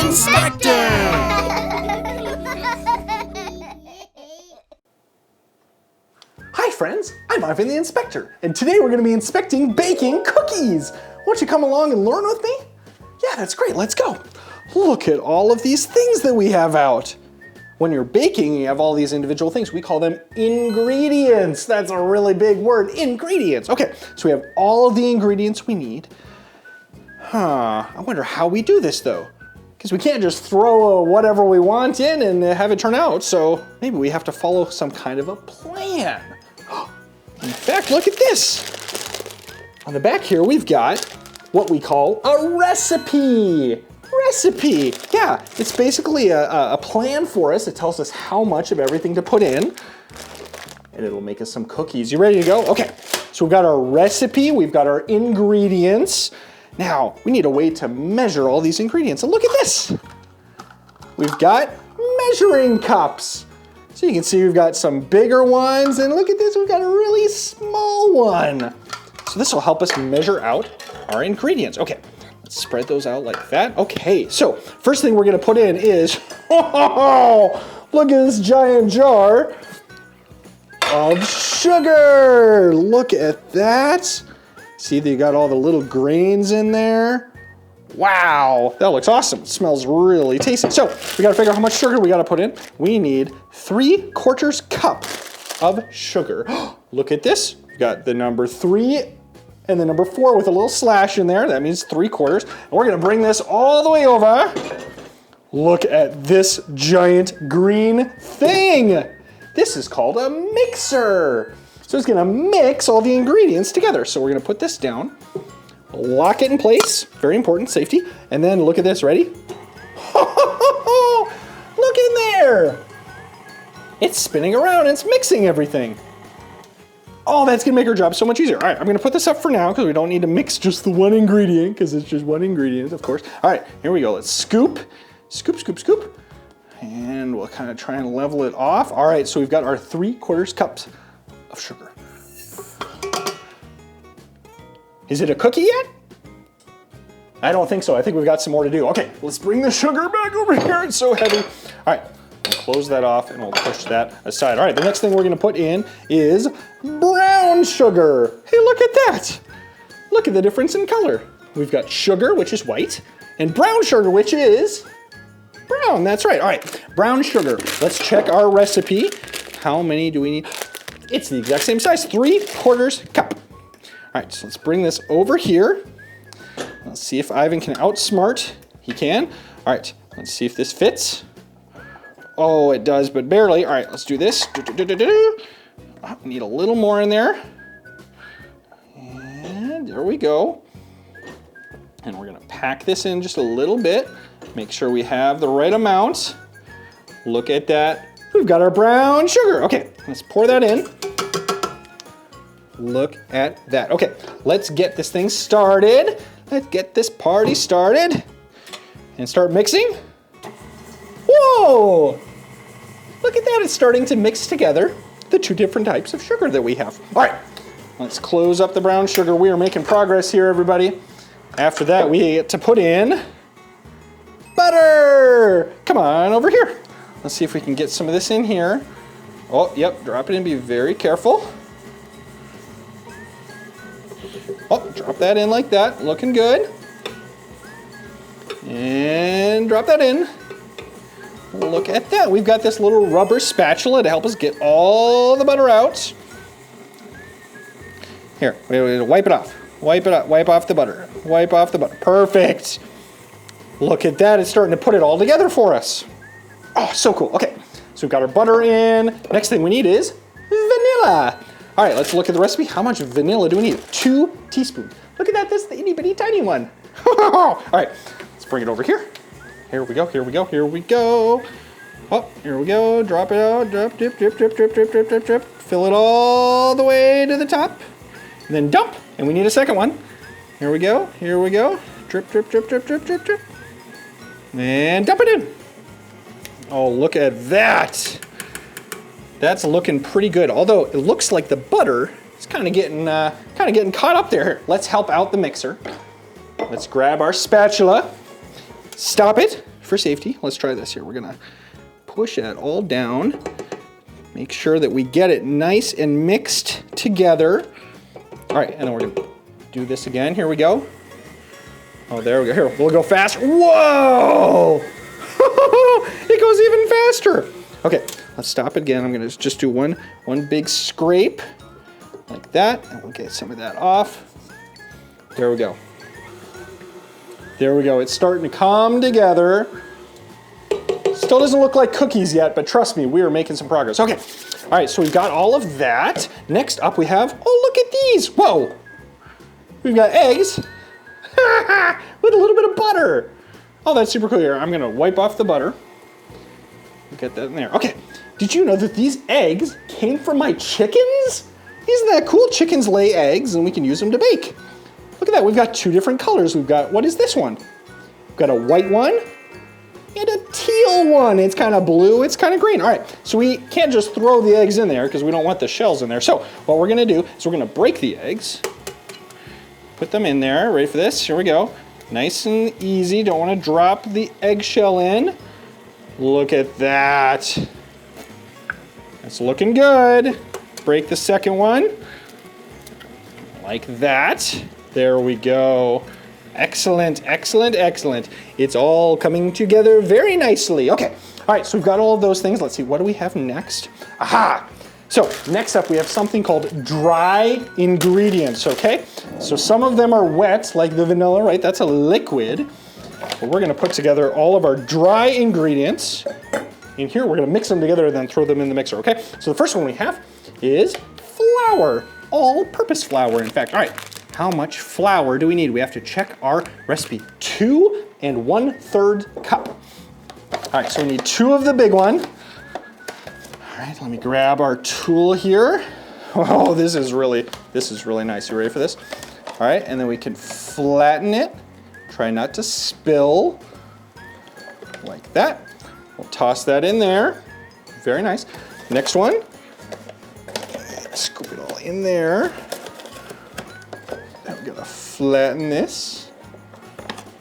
Inspector! Hi friends, I'm Ivan the Inspector, and today we're going to be inspecting baking cookies. Won't you come along and learn with me? Yeah, that's great, let's go. Look at all of these things that we have out. When you're baking, you have all these individual things. We call them ingredients. That's a really big word, ingredients. Okay, so we have all of the ingredients we need. I wonder how we do this though. Because we can't just throw whatever we want in and have it turn out, so maybe we have to follow some kind of a plan. In fact, look at this. On the back here, we've got what we call a recipe. Recipe, yeah, it's basically a plan for us. It tells us how much of everything to put in, and it'll make us some cookies. You ready to go? Okay, so we've got our recipe, we've got our ingredients. Now, we need a way to measure all these ingredients, and look at this. We've got measuring cups. So you can see we've got some bigger ones, and look at this, we've got a really small one. So this will help us measure out our ingredients. Okay, let's spread those out like that. Okay, so first thing we're gonna put in is, look at this giant jar of sugar. Look at that. See that you got all the little grains in there? Wow, that looks awesome. It smells really tasty. So we gotta figure out how much sugar we gotta put in. We need 3/4 cup of sugar. Look at this. We got the number 3 and the number 4 with a little slash in there. That means 3/4. And we're gonna bring this all the way over. Look at this giant green thing. This is called a mixer. So it's gonna mix all the ingredients together. So we're gonna put this down, lock it in place, very important, safety. And then look at this, ready? Look in there. It's spinning around, it's mixing everything. Oh, that's gonna make our job so much easier. All right, I'm gonna put this up for now because we don't need to mix just the one ingredient because it's just one ingredient, of course. All right, here we go. Let's scoop, scoop, scoop, scoop. And we'll kind of try and level it off. All right, so we've got our 3/4 cups of sugar. Is it a cookie yet? I don't think so. I think we've got some more to do. Okay, let's bring the sugar back over here. It's so heavy. All right, we'll close that off and we'll push that aside. All right, the next thing we're gonna put in is brown sugar. Hey, look at that. Look at the difference in color. We've got sugar, which is white, and brown sugar, which is brown. That's right. All right, brown sugar. Let's check our recipe. How many do we need? It's the exact same size, 3/4 cup. All right, so let's bring this over here. Let's see if Ivan can outsmart. He can. All right, let's see if this fits. Oh, it does, but barely. All right, let's do this. Oh, we need a little more in there. And there we go. And we're gonna pack this in just a little bit. Make sure we have the right amount. Look at that. We've got our brown sugar. Okay, let's pour that in. Look at that. Okay, let's get this thing started. Let's get this party started and start mixing. Whoa! Look at that, it's starting to mix together the two different types of sugar that we have. All right, let's close up the brown sugar. We are making progress here, everybody. After that, we get to put in butter. Come on over here. Let's see if we can get some of this in here. Oh, yep, drop it in, be very careful. Oh, drop that in like that, looking good. And drop that in. Look at that, we've got this little rubber spatula to help us get all the butter out. Here, wait, wipe it off. Wipe it up, wipe off the butter. Wipe off the butter, perfect. Look at that, it's starting to put it all together for us. Oh, so cool. Okay, so we've got our butter in. Next thing we need is vanilla. All right, let's look at the recipe. How much vanilla do we need? 2 teaspoons. Look at that, this is the itty bitty tiny one. All right, let's bring it over here. Here we go, here we go, here we go. Oh, here we go, drop it out, drop, dip, dip, dip, dip, dip, dip, dip, dip. Fill it all the way to the top, and then dump, and we need a second one. Here we go, here we go. Drip, drip, drip, drip, drip, drip, drip. And dump it in. Oh, look at that. That's looking pretty good. Although it looks like the butter is kind of getting caught up there. Let's help out the mixer. Let's grab our spatula, stop it, for safety, let's try this here. We're gonna push that all down. Make sure that we get it nice and mixed together. All right, and then we're gonna do this again. Here we go. Oh, there we go. Here, we'll go fast. Whoa! It goes even faster. Okay, let's stop it again. I'm gonna just do one big scrape like that, and we'll get some of that off. There we go. There we go. It's starting to come together. Still doesn't look like cookies yet, but trust me, we are making some progress. Okay, all right, so we've got all of that. Next up we have, oh, look at these. Whoa, we've got eggs with a little bit of butter. Oh, that's super cool here. I'm gonna wipe off the butter. Get that in there. Okay, did you know that these eggs came from my chickens? Isn't that cool? Chickens lay eggs and we can use them to bake. Look at that, we've got 2 different colors. We've got, what is this one? We've got a white one and a teal one. It's kind of blue, it's kind of green. All right, so we can't just throw the eggs in there because we don't want the shells in there. So what we're gonna do is we're gonna break the eggs, put them in there. Ready for this? Here we go. Nice and easy, don't wanna drop the eggshell in. Look at that. That's looking good. Break the second one, like that. There we go. Excellent, excellent, excellent. It's all coming together very nicely. Okay, all right, so we've got all of those things. Let's see, what do we have next? Aha! So next up we have something called dry ingredients, okay? So some of them are wet, like the vanilla, right? That's a liquid. But we're gonna put together all of our dry ingredients. In here, we're gonna mix them together and then throw them in the mixer, okay? So the first one we have is flour, all-purpose flour, in fact. All right, how much flour do we need? We have to check our recipe. 2 1/3 cup. All right, so we need 2 of the big one. All right, let me grab our tool here. Oh, this is really nice. You ready for this? All right, and then we can flatten it. Try not to spill, like that. We'll toss that in there. Very nice. Next one. Scoop it all in there. Now we're gonna flatten this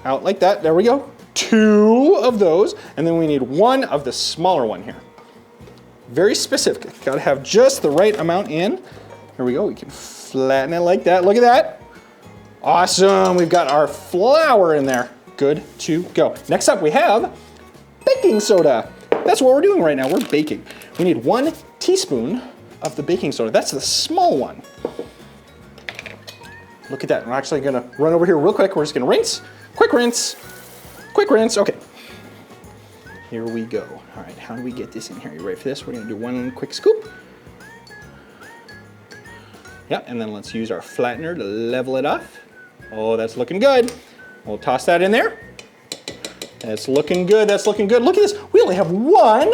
out like that. There we go. 2 of those, and then we need 1 of the smaller one here. Very specific. Gotta have just the right amount in. Here we go. We can flatten it like that. Look at that. Awesome. We've got our flour in there. Good to go. Next up, we have baking soda. That's what we're doing right now. We're baking. We need 1 teaspoon of the baking soda. That's the small one. Look at that. I'm actually gonna run over here real quick. We're just gonna rinse. Quick rinse. Quick rinse. Okay. Here we go. All right, how do we get this in here? You ready for this? We're gonna do 1 quick scoop. Yeah, and then let's use our flattener to level it off. Oh, that's looking good. We'll toss that in there. That's looking good, that's looking good. Look at this, we only have 1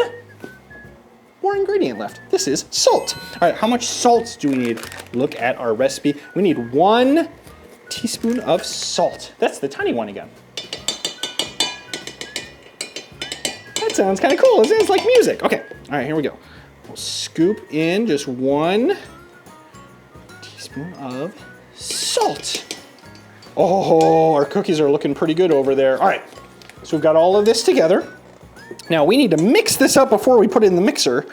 more ingredient left. This is salt. All right, how much salt do we need? Look at our recipe. We need 1 teaspoon of salt. That's the tiny one again. That sounds kind of cool. It sounds like music. Okay, all right, here we go. We'll scoop in just 1 teaspoon of salt. Oh, our cookies are looking pretty good over there. All right, so we've got all of this together. Now we need to mix this up before we put it in the mixer.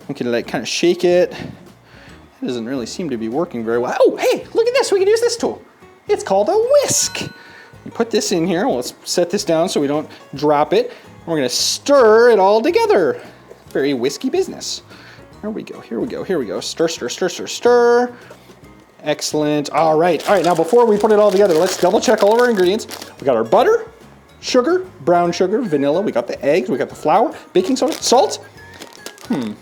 We can like kind of shake it. It doesn't really seem to be working very well. Oh, hey, look at this. We can use this tool. It's called a whisk. You put this in here. Well, let's set this down so we don't drop it. We're gonna stir it all together. Very whisky business. Here we go, here we go, here we go. Stir, stir, stir, stir, stir. Excellent. All right, now before we put it all together, let's double check all of our ingredients. We got our butter, sugar, brown sugar, vanilla, we got the eggs, we got the flour, baking soda, salt. It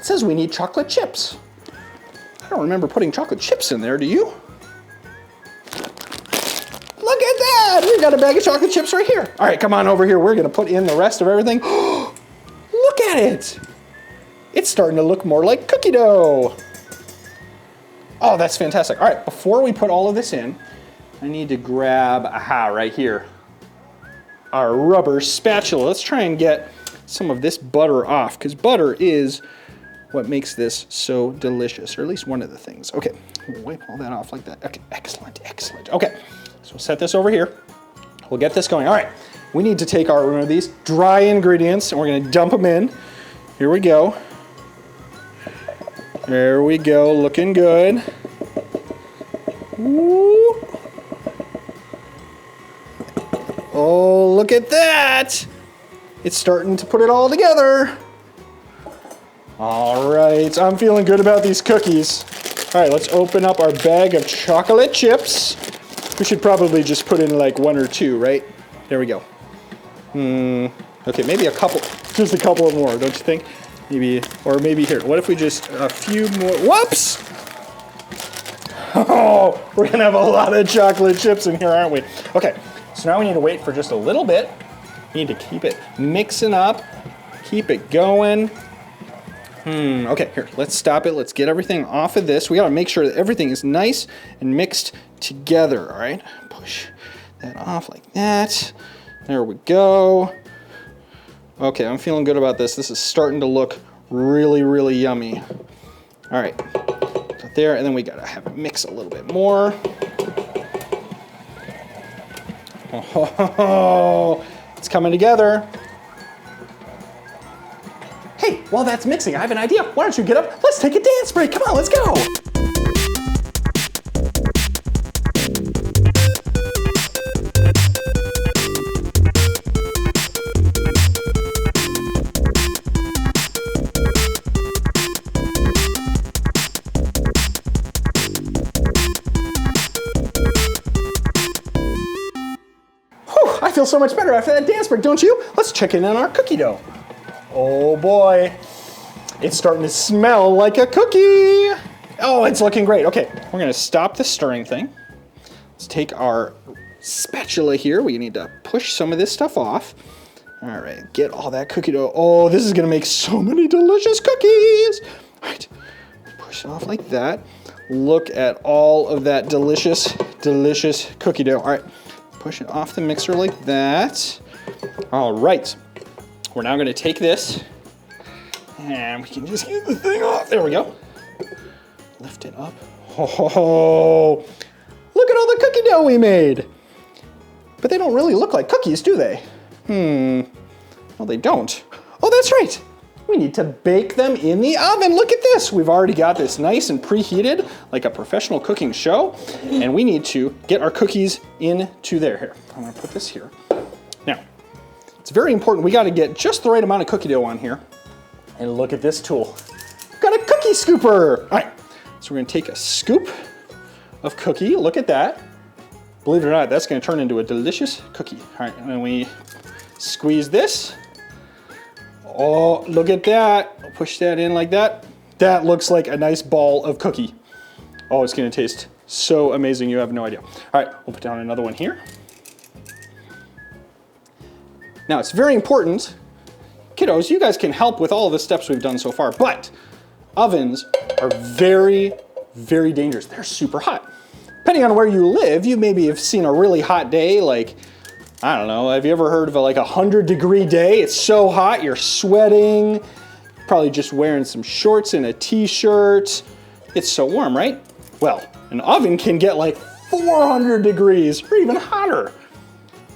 says we need chocolate chips. I don't remember putting chocolate chips in there, do you? Look at that, we've got a bag of chocolate chips right here. All right, come on over here, we're gonna put in the rest of everything. Look at it. It's starting to look more like cookie dough. Oh, that's fantastic. All right, before we put all of this in, I need to grab, right here, our rubber spatula. Let's try and get some of this butter off, because butter is what makes this so delicious, or at least one of the things. Okay, we'll wipe all that off like that. Okay, excellent, excellent. Okay, so we'll set this over here. We'll get this going. All right, we need to take our, one of these dry ingredients and we're gonna dump them in. Here we go. There we go, looking good. Woo. Oh, look at that. It's starting to put it all together. All right, I'm feeling good about these cookies. All right, let's open up our bag of chocolate chips. We should probably just put in like 1 or 2, right? There we go. Okay, maybe a couple, just a couple more, don't you think? Maybe, or maybe here. What if we just a few more? Whoops! Oh, we're gonna have a lot of chocolate chips in here, aren't we? Okay, so now we need to wait for just a little bit. We need to keep it mixing up, keep it going. Okay, here, let's stop it. Let's get everything off of this. We gotta make sure that everything is nice and mixed together, all right? Push that off like that. There we go. Okay, I'm feeling good about this. This is starting to look really, really yummy. All right, so there, and then we gotta have it mix a little bit more. Oh, it's coming together. Hey, while that's mixing, I have an idea. Why don't you get up? Let's take a dance break. Come on, let's go. Whew, I feel so much better after that dance break, don't you? Let's check in on our cookie dough. Oh boy, it's starting to smell like a cookie. Oh, it's looking great. Okay, we're gonna stop the stirring thing. Let's take our spatula here. We need to push some of this stuff off. All right, get all that cookie dough. Oh, this is gonna make so many delicious cookies. All right, push it off like that. Look at all of that delicious, delicious cookie dough. All right, push it off the mixer like that. All right. We're now gonna take this and we can just get the thing off. There we go. Lift it up. Oh, look at all the cookie dough we made. But they don't really look like cookies, do they? Well, they don't. Oh, that's right. We need to bake them in the oven. Look at this. We've already got this nice and preheated like a professional cooking show. And we need to get our cookies into there. Here, I'm gonna put this here. Now, it's very important. We got to get just the right amount of cookie dough on here. And look at this tool. We've got a cookie scooper. All right, so we're going to take a scoop of cookie. Look at that. Believe it or not, that's going to turn into a delicious cookie. All right, and then we squeeze this. Oh, look at that. Push that in like that. That looks like a nice ball of cookie. Oh, it's going to taste so amazing. You have no idea. All right, we'll put down another one here. Now, it's very important, kiddos, you guys can help with all of the steps we've done so far, but ovens are very, very dangerous. They're super hot. Depending on where you live, you maybe have seen a really hot day, like, I don't know, have you ever heard of a 100-degree day? It's so hot, you're sweating, probably just wearing some shorts and a t-shirt. It's so warm, right? Well, an oven can get like 400 degrees or even hotter.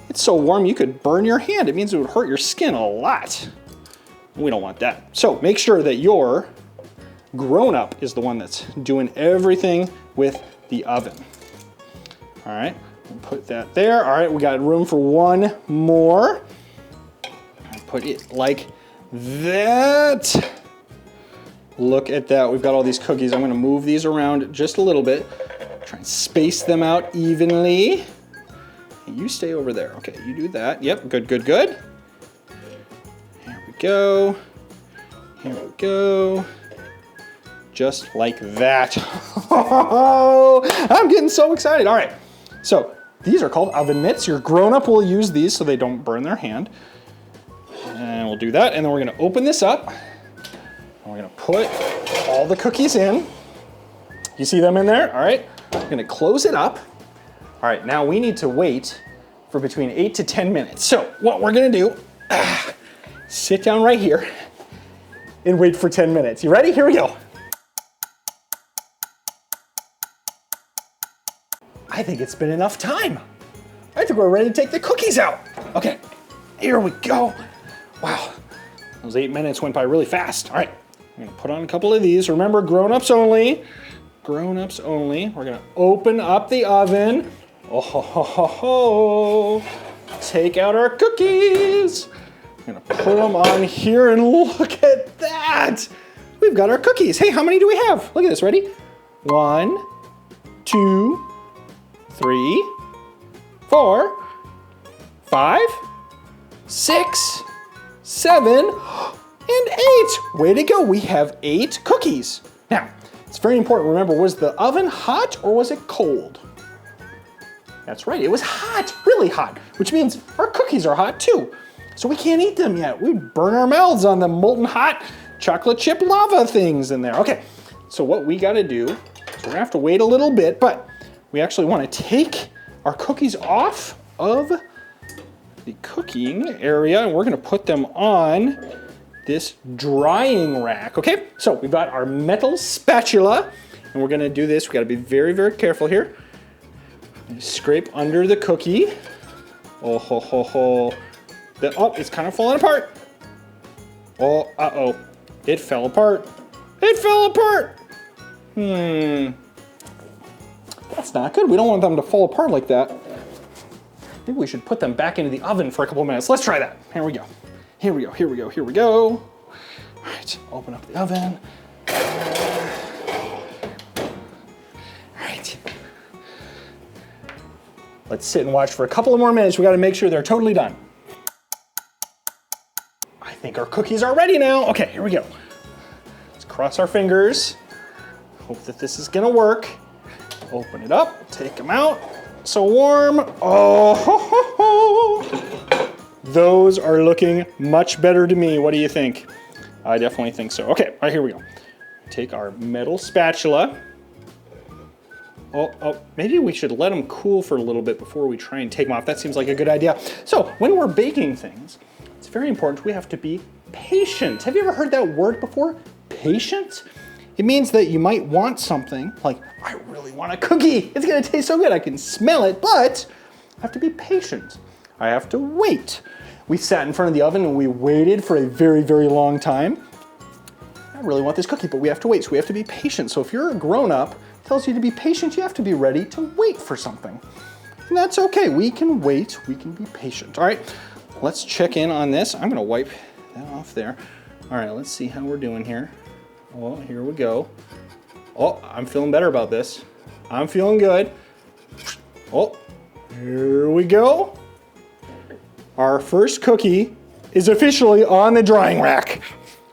It's so warm you could burn your hand. It means it would hurt your skin a lot. We don't want that. So make sure that your grown-up is the one that's doing everything with the oven. All right, we'll put that there. All right, we got room for one more. Put it like that. Look at that, we've got all these cookies. I'm gonna move these around just a little bit. Try and space them out evenly. You stay over there. Okay, you do that. Yep, good, good, good. Here we go. Here we go. Just like that. I'm getting so excited. All right, so these are called oven mitts. Your grown-up will use these so they don't burn their hand. And we'll do that, and then we're gonna open this up. And we're gonna put all the cookies in. You see them in there? All right, I'm gonna close it up. All right, now we need to wait for between 8 to 10 minutes. So what we're gonna do, sit down right here and wait for 10 minutes. You ready? Here we go. I think it's been enough time. I think we're ready to take the cookies out. Okay, Here we go. Wow, those 8 minutes went by really fast. All right, I'm gonna put on a couple of these. Remember, grown-ups only. Grown-ups only. We're gonna open up the oven. Oh, ho, ho, ho, ho. Take out our cookies. I'm gonna put them on here and look at that. We've got our cookies. Hey, how many do we have? Look at this, ready? 1, 2, 3, 4, 5, 6, 7, and 8. Way to go, we have 8 cookies. Now, it's very important, remember, was the oven hot or was it cold? That's right, it was hot, really hot, which means our cookies are hot too. So we can't eat them yet. We'd burn our mouths on the molten hot chocolate chip lava things in there. Okay, so what we gotta do, so we're gonna have to wait a little bit, but we actually wanna take our cookies off of the cooking area and we're gonna put them on this drying rack, okay? So we've got our metal spatula and we're gonna do this. We gotta be very, very careful here. Scrape under the cookie. Oh, ho, ho, ho. Oh, it's kind of falling apart. Oh, uh-oh. It fell apart. It fell apart. That's not good. We don't want them to fall apart like that. Maybe we should put them back into the oven for a couple of minutes. Let's try that. Here we go. Here we go, here we go, here we go. All right, open up the oven. All right. Let's sit and watch for a couple of more minutes. We gotta make sure they're totally done. I think our cookies are ready now. Okay, here we go. Let's cross our fingers. Hope that this is gonna work. Open it up, take them out. So warm. Oh, ho, ho, ho. Those are looking much better to me. What do you think? I definitely think so. Okay, all right, here we go. Take our metal spatula. Oh, maybe we should let them cool for a little bit before we try and take them off. That seems like a good idea. So when we're baking things, it's very important we have to be patient. Have you ever heard that word before? Patient? It means that you might want something, like, I really want a cookie. It's gonna taste so good, I can smell it, but I have to be patient. I have to wait. We sat in front of the oven and we waited for a very, very long time. I really want this cookie, but we have to wait, so we have to be patient. So if you're a grown-up, it tells you to be patient, you have to be ready to wait for something. And that's okay, we can wait, we can be patient. All right, let's check in on this. I'm gonna wipe that off there. All right, let's see how we're doing here. Oh, here we go. Oh, I'm feeling better about this. I'm feeling good. Oh, here we go. Our first cookie is officially on the drying rack.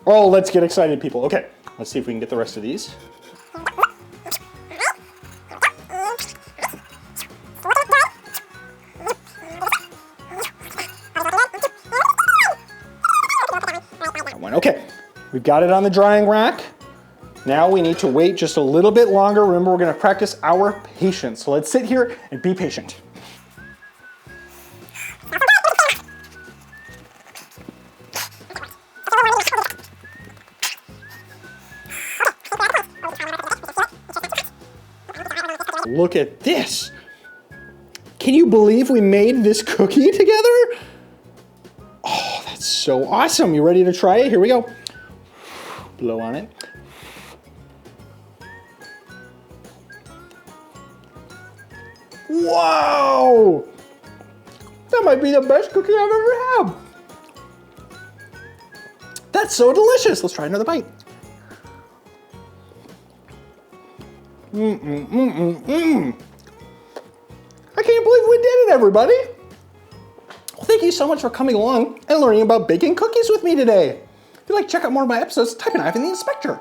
Oh, let's get excited, people. Okay, let's see if we can get the rest of these. Okay, we've got it on the drying rack. Now we need to wait just a little bit longer. Remember, we're gonna practice our patience. So let's sit here and be patient. Look at this. Can you believe we made this cookie together? Oh, that's so awesome. You ready to try it? Here we go. Blow on it. Wow! That might be the best cookie I've ever had. That's so delicious. Let's try another bite. I can't believe we did it, everybody. Well, thank you so much for coming along and learning about baking cookies with me today. If you'd like to check out more of my episodes, type in Ivan the Inspector.